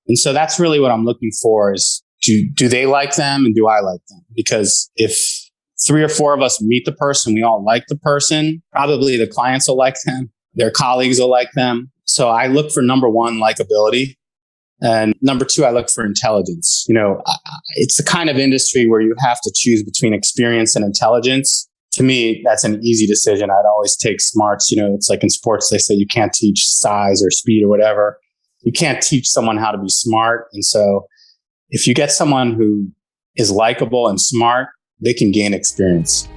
And so that's really what I'm looking for is do they like them and do I like them? Because if 3 or 4 of us meet the person, we all like the person, probably the clients will like them, their colleagues will like them. So I look for number 1, likability. And number 2, I look for intelligence. It's the kind of industry where you have to choose between experience and intelligence. To me, that's an easy decision. I'd always take smarts. It's like in sports, they say you can't teach size or speed or whatever. You can't teach someone how to be smart. And so if you get someone who is likable and smart, they can gain experience.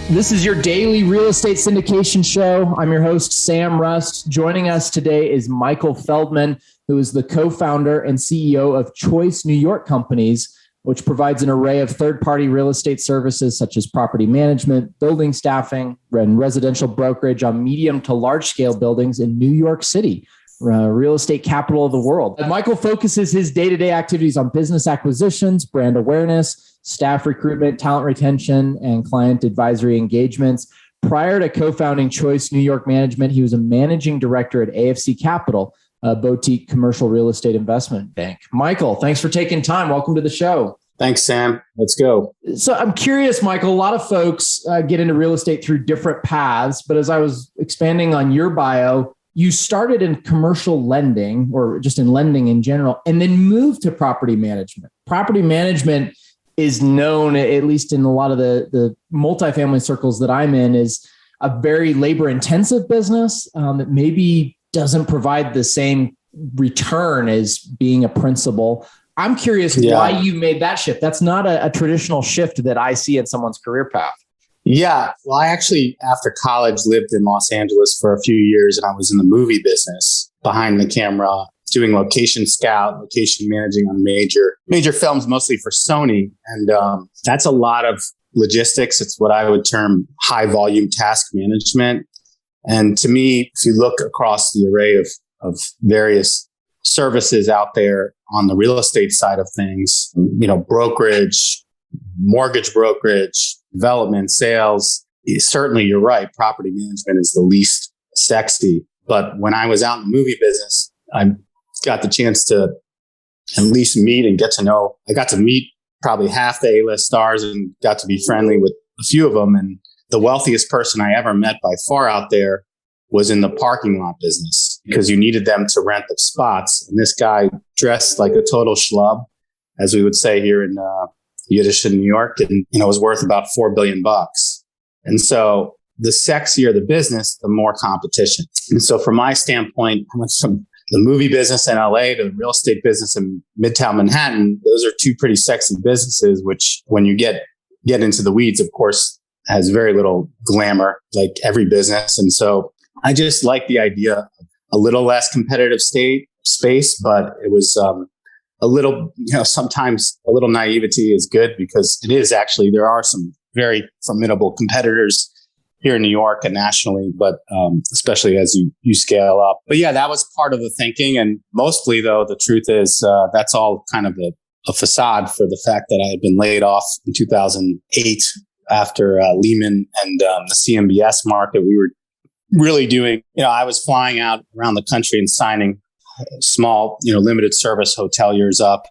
This is your daily real estate syndication show. I'm your host, Sam Rust. Joining us today is Michael Feldman, who is the co-founder and CEO of Choice New York Companies, which provides an array of third-party real estate services such as property management, building staffing, and residential brokerage on medium to large-scale buildings in New York City, real estate capital of the world. Michael focuses his day-to-day activities on business acquisitions, brand awareness, staff recruitment, talent retention, and client advisory engagements. Prior to co-founding Choice New York Management, he was a managing director at AFC Capital, a boutique commercial real estate investment bank. Michael, thanks for taking time. Welcome to the show. Thanks, Sam. Let's go. So I'm curious, Michael, a lot of folks get into real estate through different paths, but as I was expanding on your bio, you started in commercial lending or just in lending in general, and then moved to property management. Property management is known, at least in a lot of the multifamily circles that I'm in, is a very labor intensive business that maybe doesn't provide the same return as being a principal. I'm curious why you made that shift. That's not a traditional shift that I see in someone's career path. Yeah. Well, I actually, after college, lived in Los Angeles for a few years, and I was in the movie business behind the camera, doing location scout, location managing on major films, mostly for Sony. And that's a lot of logistics. It's what I would term high volume task management. And to me, if you look across the array of various services out there on the real estate side of things, brokerage, mortgage brokerage, development, sales, certainly you're right. Property management is the least sexy. But when I was out in the movie business, I got the chance to at least meet and get to know. I got to meet probably half the A-list stars and got to be friendly with a few of them. And the wealthiest person I ever met by far out there was in the parking lot business because you needed them to rent the spots. And this guy dressed like a total schlub, as we would say here in Yiddish in New York, and was worth about $4 billion. And so the sexier the business, the more competition. And so from my standpoint, I went from the movie business in LA to the real estate business in Midtown Manhattan. Those are two pretty sexy businesses, which when you get into the weeds, of course, has very little glamour, like every business. And so I just like the idea of a little less competitive space, but it was a little, sometimes a little naivety is good because it is actually, there are some very formidable competitors here in New York and nationally, but especially as you scale up. But yeah, that was part of the thinking. And mostly though, the truth is that's all kind of a facade for the fact that I had been laid off in 2008 after Lehman and the CMBS market. We were really doing, I was flying out around the country and signing small, limited service hoteliers up.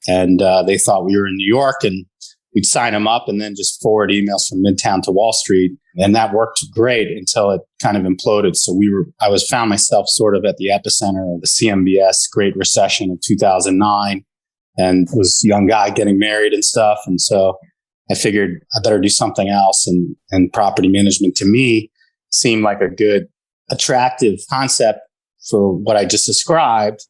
And they thought we were in New York and we'd sign them up and then just forward emails from Midtown to Wall Street. And that worked great until it kind of imploded. So I found myself sort of at the epicenter of the CMBS Great Recession of 2009 and was a young guy getting married and stuff. And so I figured I better do something else. And property management to me seemed like a good, attractive concept for what I just described.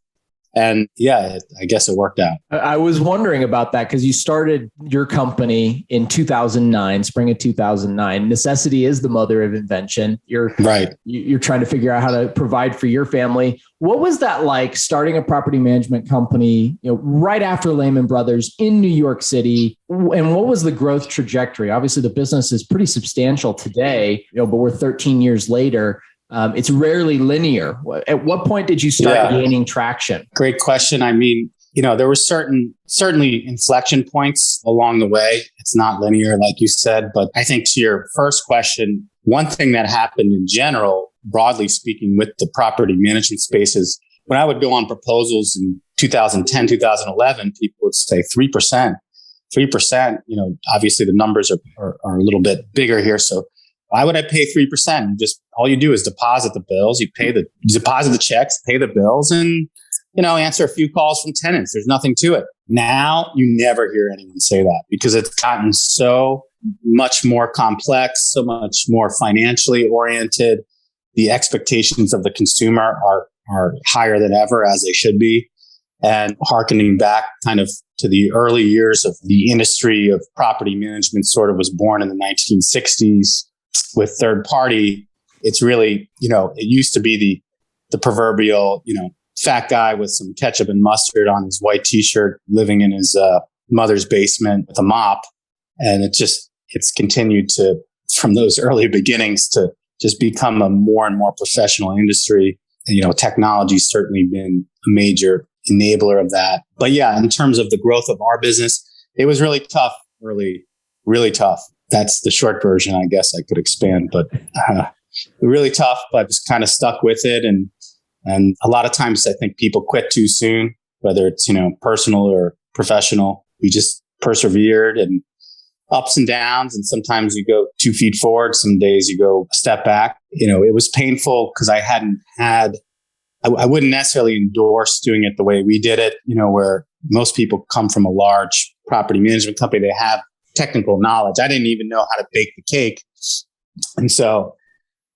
And yeah, I guess it worked out. I was wondering about that because you started your company in 2009, spring of 2009. Necessity is the mother of invention. You're trying to figure out how to provide for your family. What was that like starting a property management company, right after Lehman Brothers in New York City? And what was the growth trajectory? Obviously, the business is pretty substantial today, but we're 13 years later. It's rarely linear. At what point did you start gaining traction? Great question. I mean, there were certainly inflection points along the way. It's not linear, like you said, but I think to your first question, one thing that happened in general, broadly speaking, with the property management space is when I would go on proposals in 2010, 2011, people would say 3%. 3%, obviously the numbers are a little bit bigger here. So why would I pay 3%? Just all you do is deposit the bills. You deposit the checks, pay the bills, and answer a few calls from tenants. There's nothing to it. Now you never hear anyone say that because it's gotten so much more complex, so much more financially oriented. The expectations of the consumer are higher than ever, as they should be. And hearkening back kind of to the early years of the industry of property management, sort of was born in the 1960s with third party. It's really, it used to be the proverbial, fat guy with some ketchup and mustard on his white t-shirt living in his mother's basement with a mop. And it's continued to, from those early beginnings, to just become a more and more professional industry. And, technology's certainly been a major enabler of that. But yeah, in terms of the growth of our business, it was really tough early, really tough. That's the short version. I guess I could expand, but really tough, but just kind of stuck with it. And a lot of times I think people quit too soon, whether it's, personal or professional. We just persevered, and ups and downs. And sometimes you go 2 feet forward. Some days you go a step back. It was painful because I wouldn't necessarily endorse doing it the way we did it, where most people come from a large property management company. They have technical knowledge. I didn't even know how to bake the cake. And so,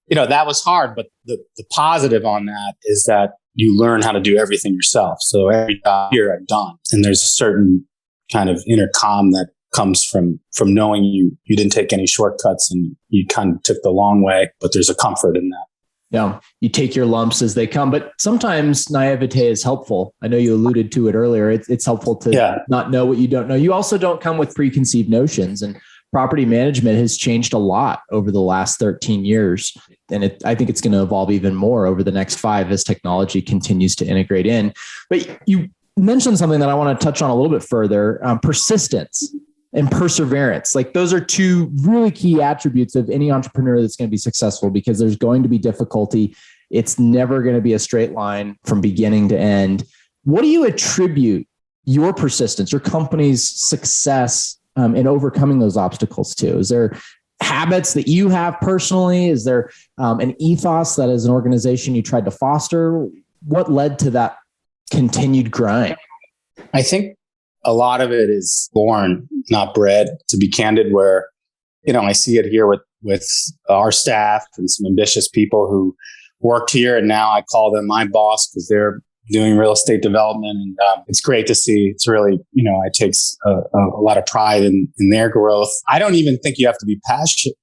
that was hard. But the positive on that is that you learn how to do everything yourself. So every job here I've done, and there's a certain kind of inner calm that comes from knowing you didn't take any shortcuts and you kind of took the long way, but there's a comfort in that. Yeah, you take your lumps as they come, but sometimes naivete is helpful. I know you alluded to it earlier. It's helpful to not know what you don't know. You also don't come with preconceived notions, and property management has changed a lot over the last 13 years. And I think it's going to evolve even more over the next 5 as technology continues to integrate in. But you mentioned something that I want to touch on a little bit further, persistence and perseverance. Like those are 2 really key attributes of any entrepreneur that's going to be successful, because there's going to be difficulty. It's never going to be a straight line from beginning to end. What do you attribute your persistence, your company's success in overcoming those obstacles to? Is there habits that you have personally? Is there an ethos that as an organization you tried to foster? What led to that continued grind? I think a lot of it is born, not bred, to be candid, where, I see it here with our staff and some ambitious people who worked here. And now I call them my boss because they're doing real estate development. And it's great to see. It's really, I take a lot of pride in their growth. I don't even think you have to be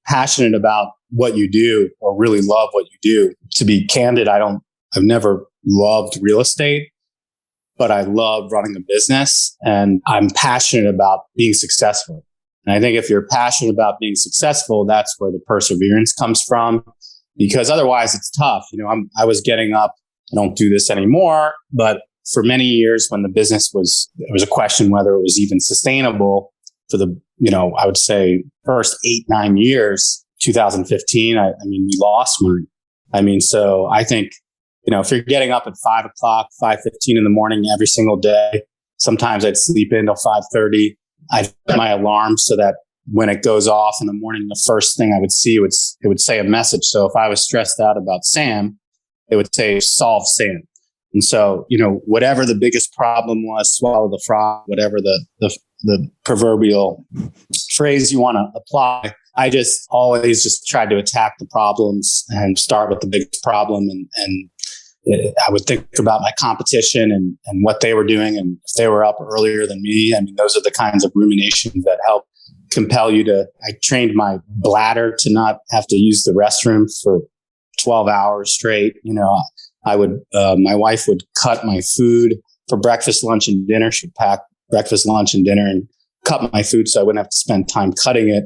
passionate about what you do or really love what you do. To be candid, I've never loved real estate, but I love running a business, and I'm passionate about being successful. And I think if you're passionate about being successful, that's where the perseverance comes from, because otherwise it's tough. I was getting up. I don't do this anymore, but for many years when the business it was a question whether it was even sustainable for the, I would say first 8-9 years, 2015, we lost money. So I think, if you're getting up at 5 o'clock, 5:15 in the morning every single day, sometimes I'd sleep in till 5:30. I'd set my alarm so that when it goes off in the morning, the first thing I would see it would say a message. So if I was stressed out about Sam, it would say solve Sam. And so, whatever the biggest problem was, swallow the frog, whatever the proverbial phrase you want to apply. I just always just tried to attack the problems and start with the biggest problem. And I would think about my competition and what they were doing. And if they were up earlier than me, those are the kinds of ruminations that help compel you I trained my bladder to not have to use the restroom for 12 hours straight. My wife would cut my food for breakfast, lunch, and dinner. She'd pack breakfast, lunch, and dinner and cut my food so I wouldn't have to spend time cutting it.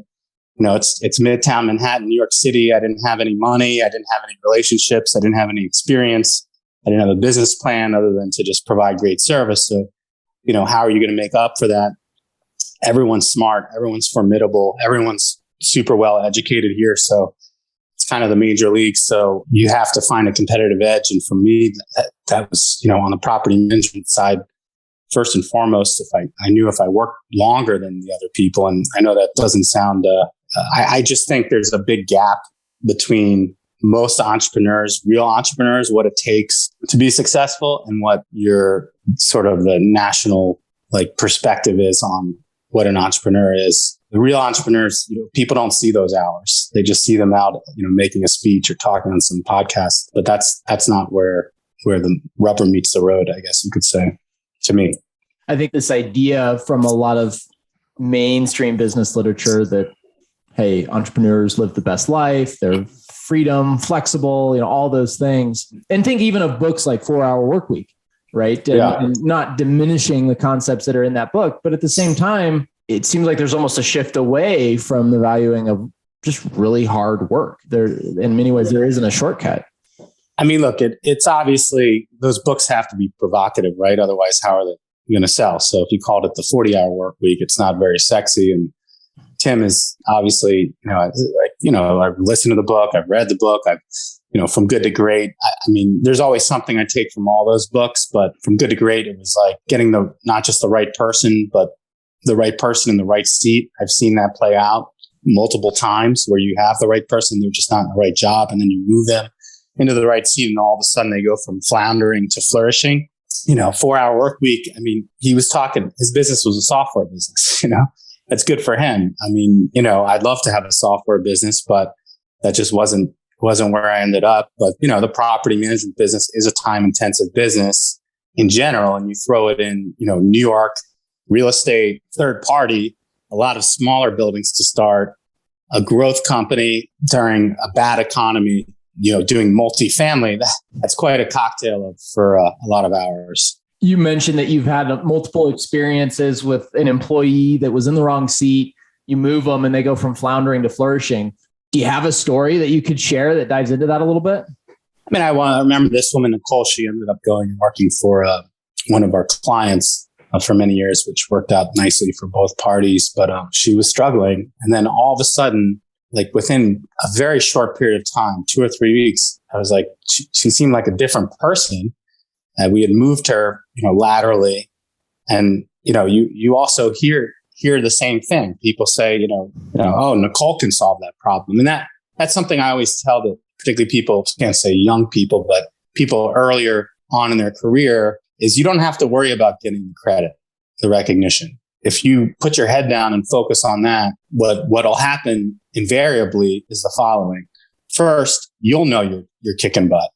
It's Midtown Manhattan, New York City. I didn't have any money. I didn't have any relationships. I didn't have any experience. I didn't have a business plan other than to just provide great service. So, how are you going to make up for that? Everyone's smart. Everyone's formidable. Everyone's super well educated here. So it's It's kind of the major league. So you have to find a competitive edge. And for me, that was, on the property management side, first and foremost, I knew if I worked longer than the other people, and I know that doesn't sound, I just think there's a big gap between most entrepreneurs, real entrepreneurs, what it takes to be successful and what your sort of the national perspective is on what an entrepreneur is. The real entrepreneurs, people don't see those hours. They just see them out, making a speech or talking on some podcast. But that's not where the rubber meets the road, I guess you could say, to me. I think this idea from a lot of mainstream business literature that, hey, entrepreneurs live the best life, they're freedom, flexible, all those things. And think even of books like 4-Hour Workweek, right? And not diminishing the concepts that are in that book, but at the same time, it seems like there's almost a shift away from the valuing of just really hard work. There, in many ways, there isn't a shortcut. I mean, look, it's obviously those books have to be provocative, right? Otherwise, how are they going to sell? So if you called it the 40-Hour Workweek, it's not very sexy. And Tim is obviously, I've listened to the book, I've read the book, I've, From Good to Great. I mean, there's always something I take from all those books, but From Good to Great, it was like getting not just the right person, but the right person in the right seat. I've seen that play out multiple times where you have the right person, they're just not in the right job. And then you move them into the right seat and all of a sudden they go from floundering to flourishing. 4-Hour Workweek. I mean, he was talking, his business was a software business, that's good for him. I mean, I'd love to have a software business, but that just wasn't where I ended up. But, the property management business is a time intensive business in general. And you throw it in, New York, real estate, third party, a lot of smaller buildings to start, a growth company during a bad economy, doing multifamily. That's quite a cocktail for a lot of hours. You mentioned that you've had multiple experiences with an employee that was in the wrong seat. You move them and they go from floundering to flourishing. Do you have a story that you could share that dives into that a little bit? I mean, I remember this woman, Nicole. She ended up going and working for one of our clients for many years, which worked out nicely for both parties. But she was struggling. And then all of a sudden, within a very short period of time, 2 or 3 weeks, I was like, she seemed like a different person. We had moved her, laterally. And, you also hear the same thing. People say, oh, Nicole can solve that problem. And that's something I always tell that particularly people, can't say young people, but people earlier on in their career, is you don't have to worry about getting the credit, the recognition. If you put your head down and focus on that, what'll happen invariably is the following. First, you'll know you're kicking butt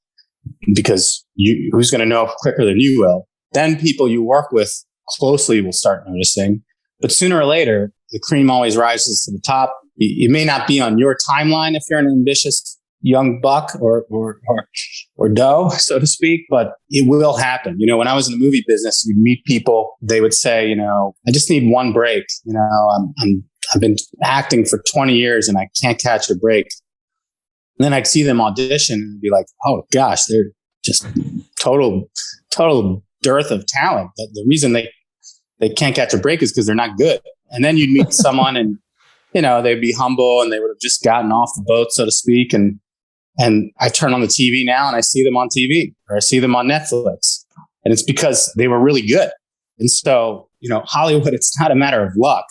because who's going to know quicker than you will? Then people you work with closely will start noticing. But sooner or later, the cream always rises to the top. It may not be on your timeline if you're an ambitious young buck or doe, so to speak, but it will happen. When I was in the movie business, you'd meet people, they would say, I just need one break. I've been acting for 20 years and I can't catch a break. And then I'd see them audition and be like, oh gosh, they're just total dearth of talent. The reason they can't catch a break is because they're not good. And then you'd meet someone and, they'd be humble and they would have just gotten off the boat, so to speak. And I turn on the TV now and I see them on TV or I see them on Netflix. And it's because they were really good. And so, Hollywood, it's not a matter of luck.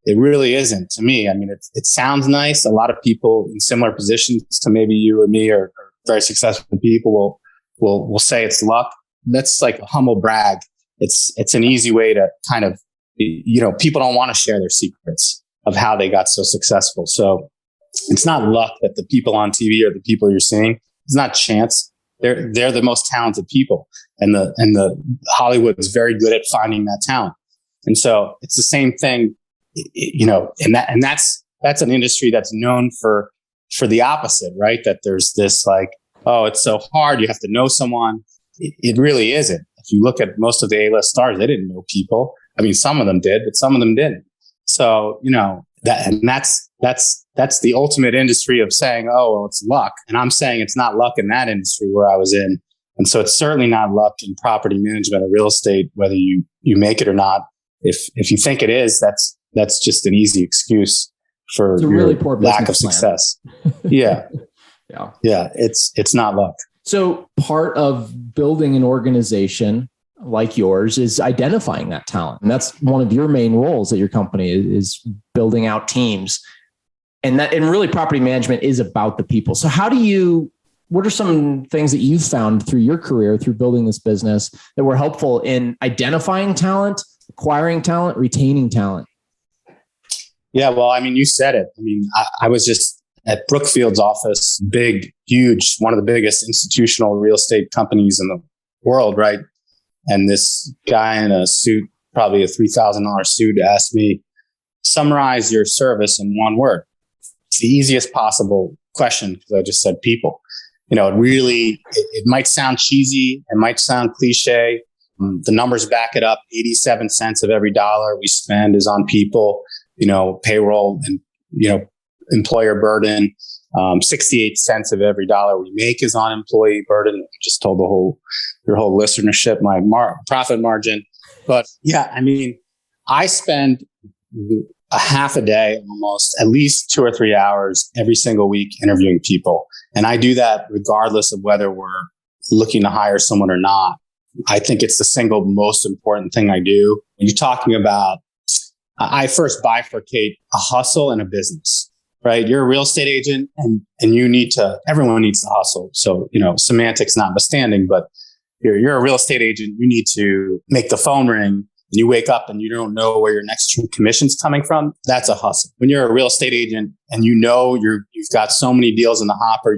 It really isn't to me. I mean, it sounds nice. A lot of people in similar positions to maybe you or me or very successful people will say it's luck. That's like a humble brag. It's an easy way to kind of, people don't want to share their secrets of how they got so successful. So it's not luck that the people on TV are the people you're seeing. It's not chance. They're the most talented people, and the Hollywood is very good at finding that talent. And so it's the same thing, and that's an industry that's known for the opposite, right? That there's this like, oh, it's so hard. You have to know someone. It really isn't. If you look at most of the A-list stars, they didn't know people. I mean, some of them did, but some of them didn't. So, that's the ultimate industry of saying, oh, well, it's luck. And I'm saying it's not luck in that industry where I was in. And so it's certainly not luck in property management or real estate, whether you make it or not. If you think it is, that's just an easy excuse for your really poor lack of success. Yeah. Yeah. Yeah. It's not luck. So part of building an organization like yours is identifying that talent. And that's one of your main roles at your company is building out teams. And really property management is about the people. So what are some things that you've found through your career, through building this business that were helpful in identifying talent, acquiring talent, retaining talent? Yeah, well, I mean, you said it. I mean, I was just at Brookfield's office, big, huge, one of the biggest institutional real estate companies in the world, right? And this guy in a suit, probably a $3,000 suit, asked me, summarize your service in one word. It's the easiest possible question because I just said people. It might sound cheesy. It might sound cliche. The numbers back it up. 87 cents of every dollar we spend is on people, payroll and, employer burden. 68 cents of every dollar we make is on employee burden. I just told your whole listenership, my profit margin. But yeah, I mean, I spend a half a day, almost at least 2 or 3 hours every single week interviewing people. And I do that regardless of whether we're looking to hire someone or not. I think it's the single most important thing I do. When you're talking about, I first bifurcate a hustle and a business, right? You're a real estate agent and everyone needs to hustle. So, semantics notwithstanding, but you're a real estate agent. You need to make the phone ring. And you wake up and you don't know where your next commission's coming from. That's a hustle. When you're a real estate agent and you've got so many deals in the hopper,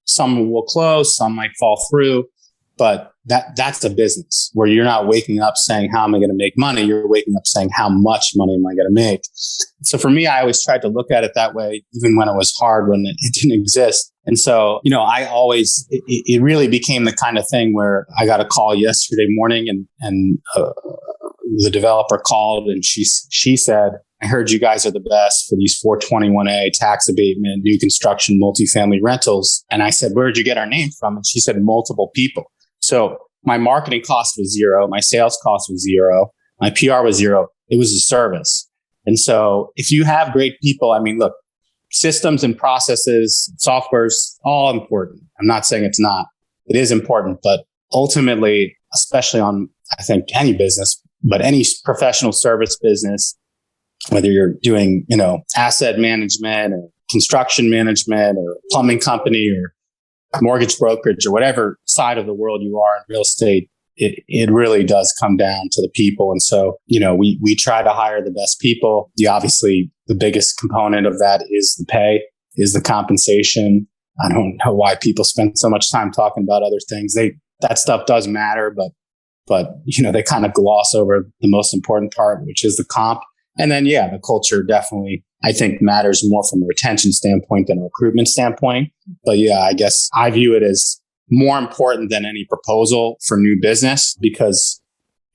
some will close, some might fall through, but that's a business where you're not waking up saying, how am I going to make money? You're waking up saying, how much money am I going to make? So for me, I always tried to look at it that way, even when it was hard, when it didn't exist. And so, it really became the kind of thing where I got a call yesterday morning and the developer called and she said, I heard you guys are the best for these 421A tax abatement, new construction, multifamily rentals. And I said, where'd you get our name from? And she said, multiple people. So my marketing cost was zero. My sales cost was zero. My PR was zero. It was a service. And so if you have great people, I mean, look, systems and processes, software's all important. I'm not saying it's not. It is important, but ultimately, especially on, I think, any business, but any professional service business, whether you're doing, asset management or construction management or plumbing company or mortgage brokerage or whatever side of the world you are in real estate, it really does come down to the people. And so, we try to hire the best people. Obviously, the biggest component of that is the pay, is the compensation. I don't know why people spend so much time talking about other things. That stuff does matter, but they kind of gloss over the most important part, which is the comp. And then, the culture definitely, I think, matters more from a retention standpoint than a recruitment standpoint. But I guess I view it as more important than any proposal for new business, because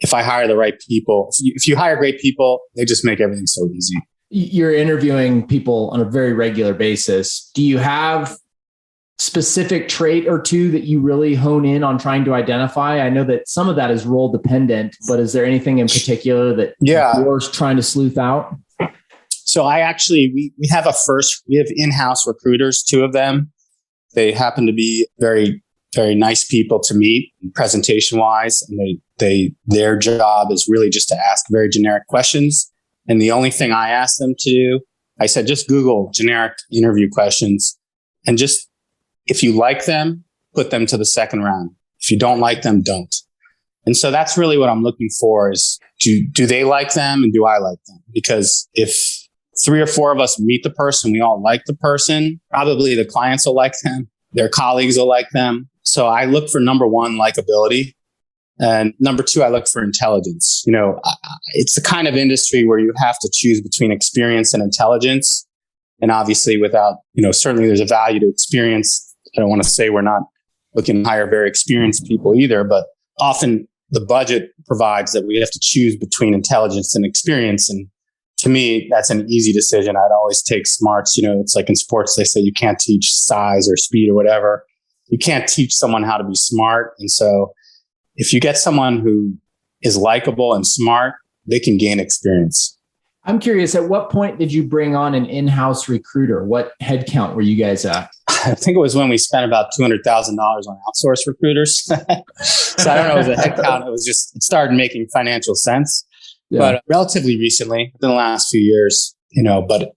if I hire the right people, if you hire great people, they just make everything so easy. You're interviewing people on a very regular basis. Do you have specific trait or two that you really hone in on trying to identify? I know that some of that is role dependent, but is there anything in particular that you're trying to sleuth out? So we have in-house recruiters, 2 of them. They happen to be very, very nice people to meet presentation wise. And their job is really just to ask very generic questions. And the only thing I asked them to do, I said, just Google generic interview questions and just, if you like them, put them to the second round. If you don't like them, don't. And so that's really what I'm looking for is, do they like them and do I like them? Because if 3 or 4 of us meet the person, we all like the person, probably the clients will like them, their colleagues will like them. So I look for number 1, likability. And number 2, I look for intelligence. It's the kind of industry where you have to choose between experience and intelligence. And obviously certainly there's a value to experience. I don't want to say we're not looking to hire very experienced people either, but often the budget provides that we have to choose between intelligence and experience. And to me, that's an easy decision. I'd always take smarts. It's like in sports, they say you can't teach size or speed or whatever. You can't teach someone how to be smart. And so if you get someone who is likable and smart, they can gain experience. I'm curious, at what point did you bring on an in-house recruiter? What headcount were you guys at? I think it was when we spent about $200,000 on outsourced recruiters. So I don't know, it was a headcount. It started making financial sense. Yeah. But relatively recently, within the last few years, but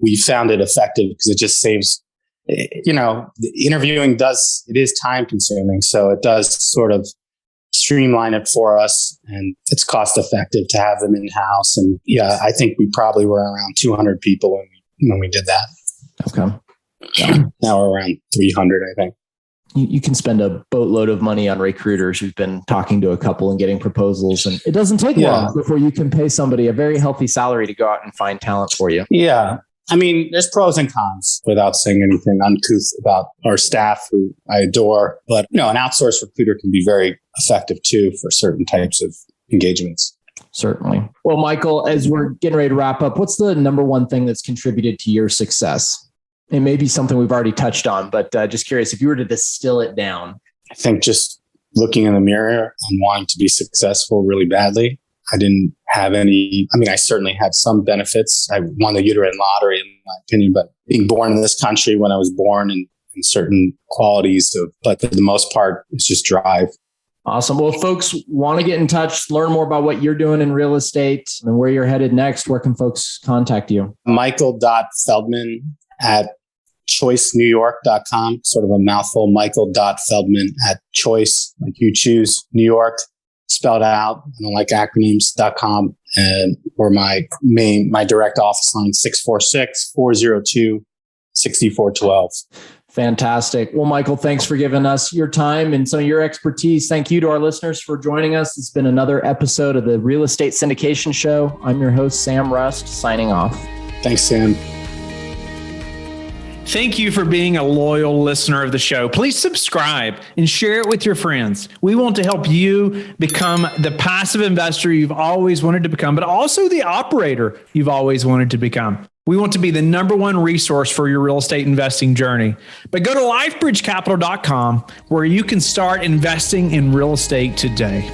we found it effective because it just saves, the interviewing it is time consuming. So it does sort of streamline it for us, and it's cost effective to have them in house. And yeah, I think we probably were around 200 people when we did that. Okay. Yeah. Now we're around 300, I think. You can spend a boatload of money on recruiters. We've been talking to a couple and getting proposals, and it doesn't take long before you can pay somebody a very healthy salary to go out and find talent for you. Yeah. I mean, there's pros and cons without saying anything uncouth about our staff, who I adore. But, an outsourced recruiter can be very effective too for certain types of engagements. Certainly. Well, Michael, as we're getting ready to wrap up, what's the number one thing that's contributed to your success? It may be something we've already touched on, but just curious, if you were to distill it down. I think just looking in the mirror and wanting to be successful really badly. I didn't have any, I certainly had some benefits. I won the uterine lottery, in my opinion, but being born in this country when I was born and certain qualities but for the most part, it's just drive. Awesome. Well, if folks want to get in touch, learn more about what you're doing in real estate and where you're headed next, where can folks contact you? Michael.Feldman at choicenewyork.com, sort of a mouthful. Michael.Feldman at choice, like you choose, New York, spelled out. I don't like acronyms.com. Or my direct office line, 646-402-6412. Fantastic. Well, Michael, thanks for giving us your time and some of your expertise. Thank you to our listeners for joining us. It's been another episode of the Real Estate Syndication Show. I'm your host, Sam Rust, signing off. Thanks, Sam. Thank you for being a loyal listener of the show. Please subscribe and share it with your friends. We want to help you become the passive investor you've always wanted to become, but also the operator you've always wanted to become. We want to be the number one resource for your real estate investing journey. But go to lifebridgecapital.com where you can start investing in real estate today.